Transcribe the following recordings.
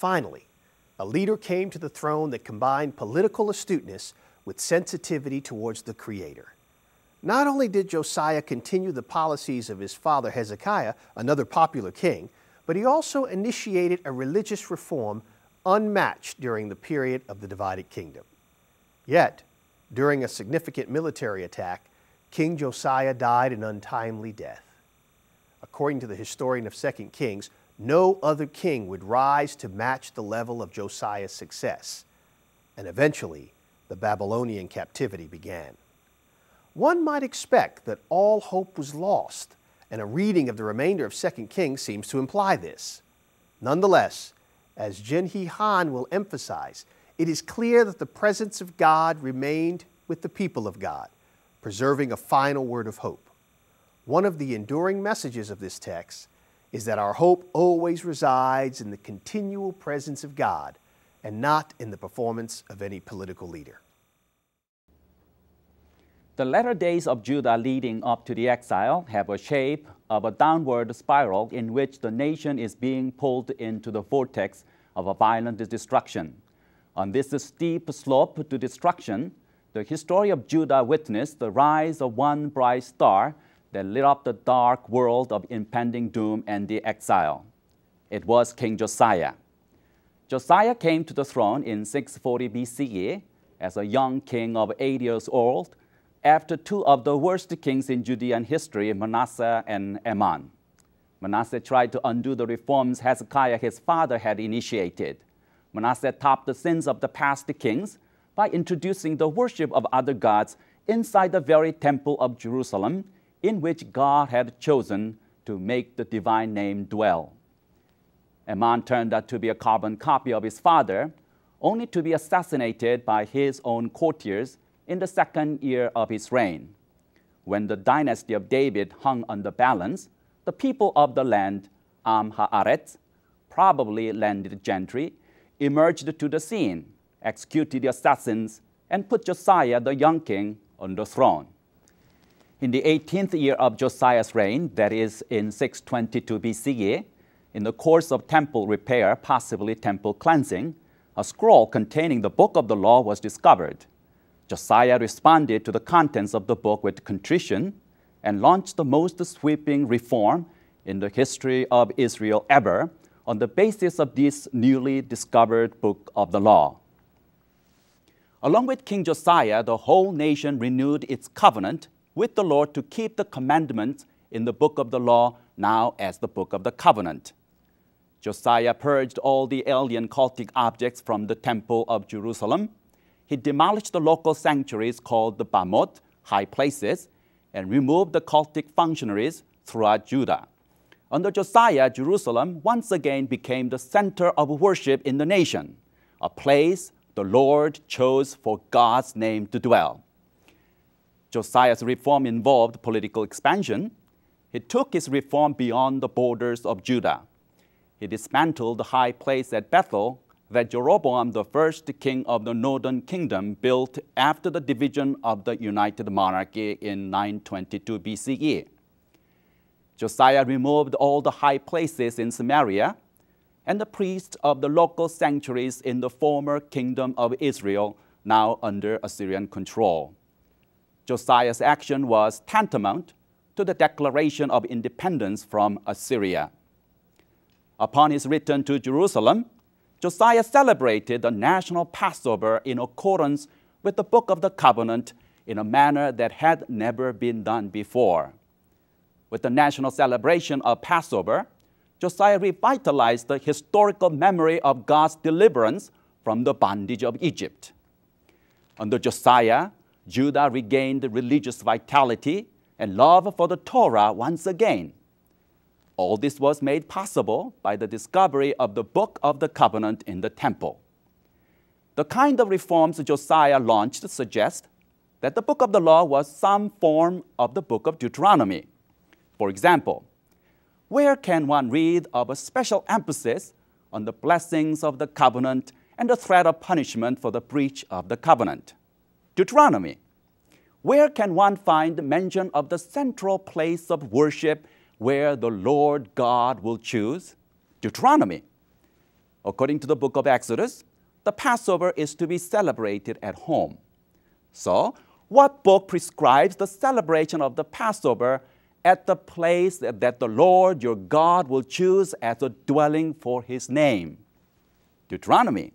Finally, a leader came to the throne that combined political astuteness with sensitivity towards the Creator. Not only did Josiah continue the policies of his father Hezekiah, another popular king, but he also initiated a religious reform unmatched during the period of the divided kingdom. Yet, during a significant military attack, King Josiah died an untimely death. According to the historian of 2 Kings, no other king would rise to match the level of Josiah's success, and eventually the Babylonian captivity began. One might expect that all hope was lost, and a reading of the remainder of 2 Kings seems to imply this. Nonetheless, as Jen-Hee Han will emphasize, it is clear that the presence of God remained with the people of God, preserving a final word of hope. One of the enduring messages of this text is that our hope always resides in the continual presence of God and not in the performance of any political leader. The latter days of Judah leading up to the exile have a shape of a downward spiral in which the nation is being pulled into the vortex of a violent destruction. On this steep slope to destruction, the history of Judah witnessed the rise of one bright star that lit up the dark world of impending doom and the exile. It was King Josiah. Josiah came to the throne in 640 BCE as a young king of 8 years old after two of the worst kings in Judean history, Manasseh and Amon. Manasseh tried to undo the reforms Hezekiah, his father, had initiated. Manasseh topped the sins of the past kings by introducing the worship of other gods inside the very temple of Jerusalem, in which God had chosen to make the divine name dwell. Amon turned out to be a carbon copy of his father, only to be assassinated by his own courtiers in the 2nd year of his reign. When the dynasty of David hung on the balance, the people of the land, Haaretz, probably landed gentry, emerged to the scene, executed the assassins, and put Josiah, the young king, on the throne. In the 18th year of Josiah's reign, that is in 622 BCE, in the course of temple repair, possibly temple cleansing, a scroll containing the book of the law was discovered. Josiah responded to the contents of the book with contrition and launched the most sweeping reform in the history of Israel ever on the basis of this newly discovered book of the law. Along with King Josiah, the whole nation renewed its covenant with the Lord to keep the commandments in the book of the law, now as the book of the covenant. Josiah purged all the alien cultic objects from the temple of Jerusalem. He demolished the local sanctuaries called the Bamot, high places, and removed the cultic functionaries throughout Judah. Under Josiah, Jerusalem once again became the center of worship in the nation, a place the Lord chose for God's name to dwell. Josiah's reform involved political expansion. He took his reform beyond the borders of Judah. He dismantled the high place at Bethel that Jeroboam, the first king of the northern kingdom, built after the division of the united monarchy in 922 BCE. Josiah removed all the high places in Samaria and the priests of the local sanctuaries in the former kingdom of Israel, now under Assyrian control. Josiah's action was tantamount to the declaration of independence from Assyria. Upon his return to Jerusalem, Josiah celebrated the national Passover in accordance with the Book of the Covenant in a manner that had never been done before. With the national celebration of Passover, Josiah revitalized the historical memory of God's deliverance from the bondage of Egypt. Under Josiah, Judah regained religious vitality and love for the Torah once again. All this was made possible by the discovery of the Book of the Covenant in the temple. The kind of reforms Josiah launched suggest that the Book of the Law was some form of the Book of Deuteronomy. For example, where can one read of a special emphasis on the blessings of the covenant and the threat of punishment for the breach of the covenant? Deuteronomy. Where can one find mention of the central place of worship where the Lord God will choose? Deuteronomy. According to the book of Exodus, the Passover is to be celebrated at home. So, what book prescribes the celebration of the Passover at the place that the Lord your God will choose as a dwelling for his name? Deuteronomy.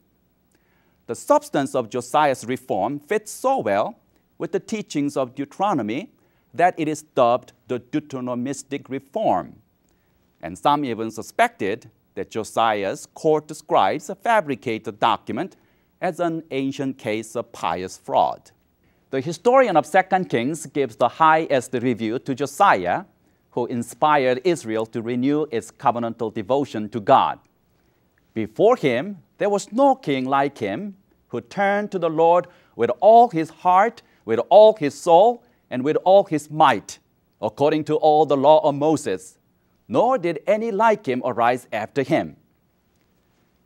The substance of Josiah's reform fits so well with the teachings of Deuteronomy that it is dubbed the Deuteronomistic reform. And some even suspected that Josiah's court scribes fabricated the document as an ancient case of pious fraud. The historian of 2 Kings gives the highest review to Josiah, who inspired Israel to renew its covenantal devotion to God. Before him, there was no king like him who turned to the Lord with all his heart, with all his soul, and with all his might, according to all the law of Moses, nor did any like him arise after him.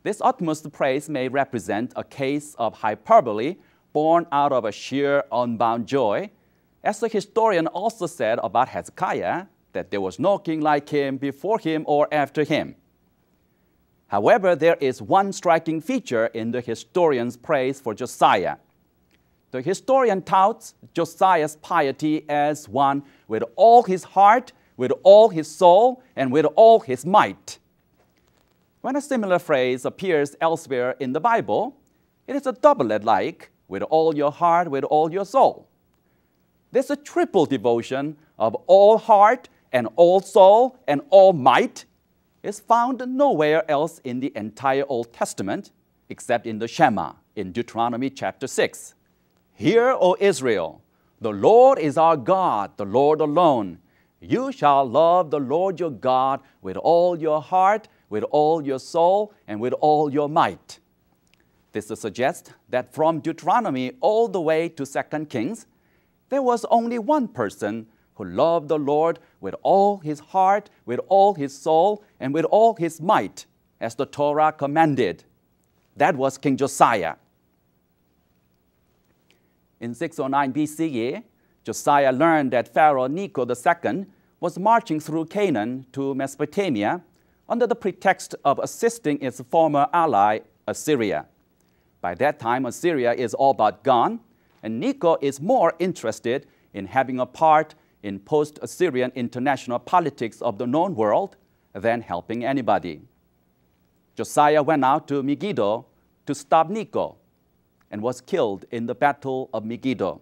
This utmost praise may represent a case of hyperbole born out of a sheer unbound joy, as the historian also said about Hezekiah, that there was no king like him before him or after him. However, there is one striking feature in the historian's praise for Josiah. The historian touts Josiah's piety as one with all his heart, with all his soul, and with all his might. When a similar phrase appears elsewhere in the Bible, it is a doublet like, with all your heart, with all your soul. This a triple devotion of all heart and all soul and all might is found nowhere else in the entire Old Testament except in the Shema in Deuteronomy chapter 6. Hear, O Israel, the Lord is our God, the Lord alone. You shall love the Lord your God with all your heart, with all your soul, and with all your might. This suggests that from Deuteronomy all the way to 2 Kings, there was only one person who loved the Lord with all his heart, with all his soul, and with all his might, as the Torah commanded. That was King Josiah. In 609 BCE, Josiah learned that Pharaoh Necho II was marching through Canaan to Mesopotamia under the pretext of assisting its former ally, Assyria. By that time, Assyria is all but gone, and Necho is more interested in having a part in post-Assyrian international politics of the known world than helping anybody. Josiah went out to Megiddo to stop Necho and was killed in the Battle of Megiddo.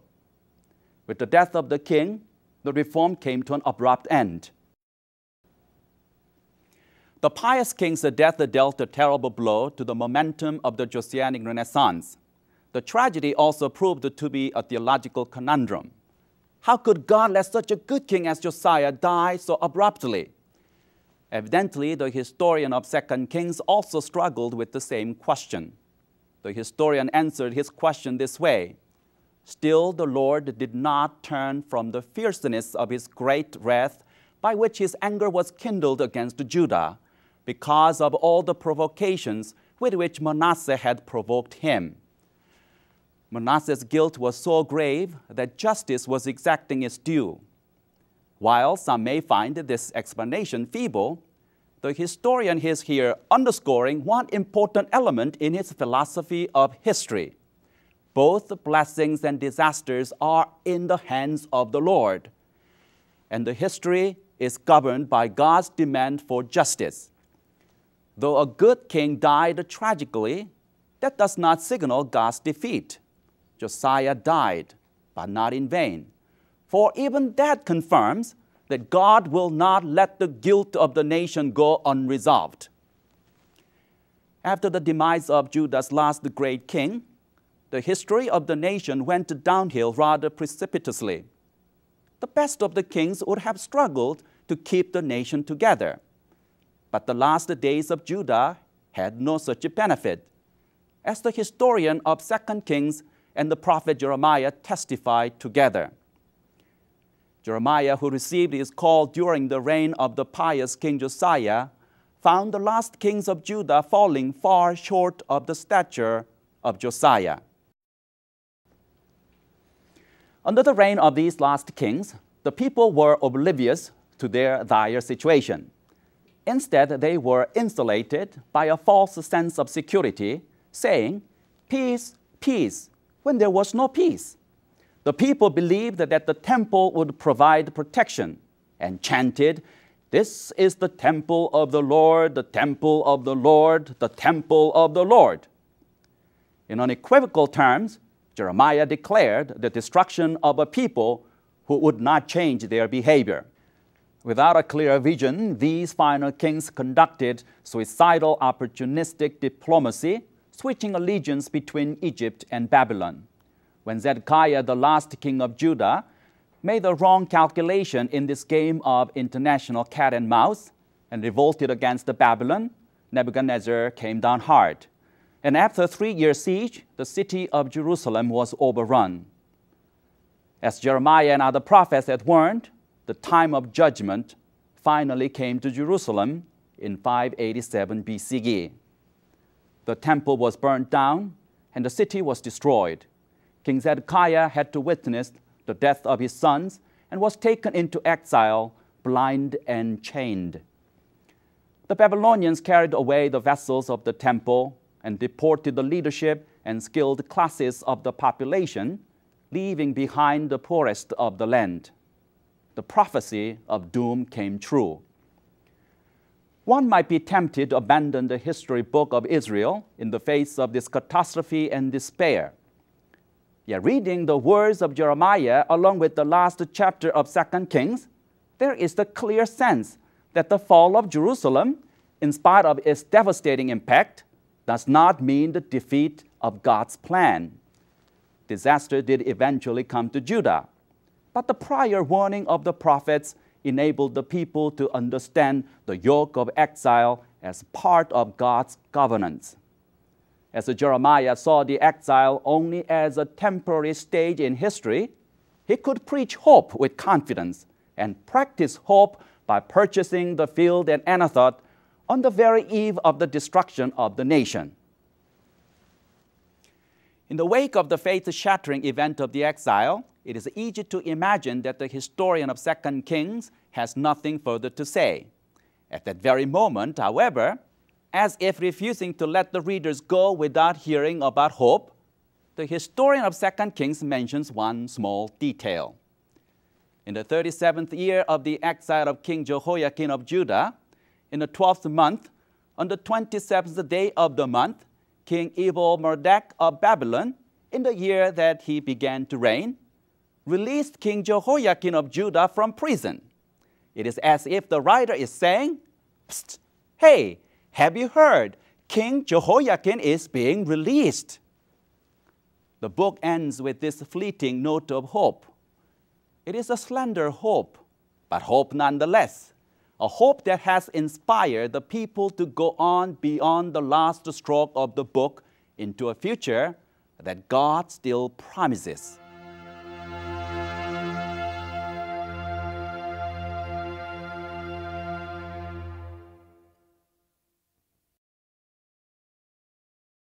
With the death of the king, the reform came to an abrupt end. The pious king's death dealt a terrible blow to the momentum of the Josianic Renaissance. The tragedy also proved to be a theological conundrum. How could God let such a good king as Josiah die so abruptly? Evidently, the historian of 2 Kings also struggled with the same question. The historian answered his question this way: still the Lord did not turn from the fierceness of his great wrath by which his anger was kindled against Judah, because of all the provocations with which Manasseh had provoked him. Manasseh's guilt was so grave that justice was exacting its due. While some may find this explanation feeble, the historian is here underscoring one important element in his philosophy of history. Both blessings and disasters are in the hands of the Lord, and the history is governed by God's demand for justice. Though a good king died tragically, that does not signal God's defeat. Josiah died, but not in vain. For even that confirms that God will not let the guilt of the nation go unresolved. After the demise of Judah's last great king, the history of the nation went downhill rather precipitously. The best of the kings would have struggled to keep the nation together. But the last days of Judah had no such benefit. As the historian of 2 Kings and the prophet Jeremiah testify together. Jeremiah, who received his call during the reign of the pious King Josiah, found the last kings of Judah falling far short of the stature of Josiah. Under the reign of these last kings, the people were oblivious to their dire situation. Instead, they were insulated by a false sense of security, saying, "Peace, peace," when there was no peace. The people believed that the temple would provide protection and chanted, "This is the temple of the Lord, the temple of the Lord, the temple of the Lord." In unequivocal terms, Jeremiah declared the destruction of a people who would not change their behavior. Without a clear vision, these final kings conducted suicidal, opportunistic diplomacy, switching allegiance between Egypt and Babylon. When Zedekiah, the last king of Judah, made the wrong calculation in this game of international cat and mouse and revolted against Babylon, Nebuchadnezzar came down hard. And after a 3-year siege, the city of Jerusalem was overrun. As Jeremiah and other prophets had warned, the time of judgment finally came to Jerusalem in 587 BCE. The temple was burned down and the city was destroyed. King Zedekiah had to witness the death of his sons and was taken into exile, blind and chained. The Babylonians carried away the vessels of the temple and deported the leadership and skilled classes of the population, leaving behind the poorest of the land. The prophecy of doom came true. One might be tempted to abandon the history book of Israel in the face of this catastrophe and despair. Yet reading the words of Jeremiah along with the last chapter of 2 Kings, there is the clear sense that the fall of Jerusalem, in spite of its devastating impact, does not mean the defeat of God's plan. Disaster did eventually come to Judah, but the prior warning of the prophets enabled the people to understand the yoke of exile as part of God's governance. As Jeremiah saw the exile only as a temporary stage in history, he could preach hope with confidence and practice hope by purchasing the field in Anathoth on the very eve of the destruction of the nation. In the wake of the faith-shattering event of the exile, it is easy to imagine that the historian of 2 Kings has nothing further to say. At that very moment, however, as if refusing to let the readers go without hearing about hope, the historian of 2 Kings mentions one small detail. In the 37th year of the exile of King Jehoiakim of Judah, in the 12th month, on the 27th day of the month, King Evil-Merodach of Babylon, in the year that he began to reign, released King Jehoiakim of Judah from prison. It is as if the writer is saying, "Psst, hey, have you heard? King Jehoiakim is being released." The book ends with this fleeting note of hope. It is a slender hope, but hope nonetheless. A hope that has inspired the people to go on beyond the last stroke of the book into a future that God still promises.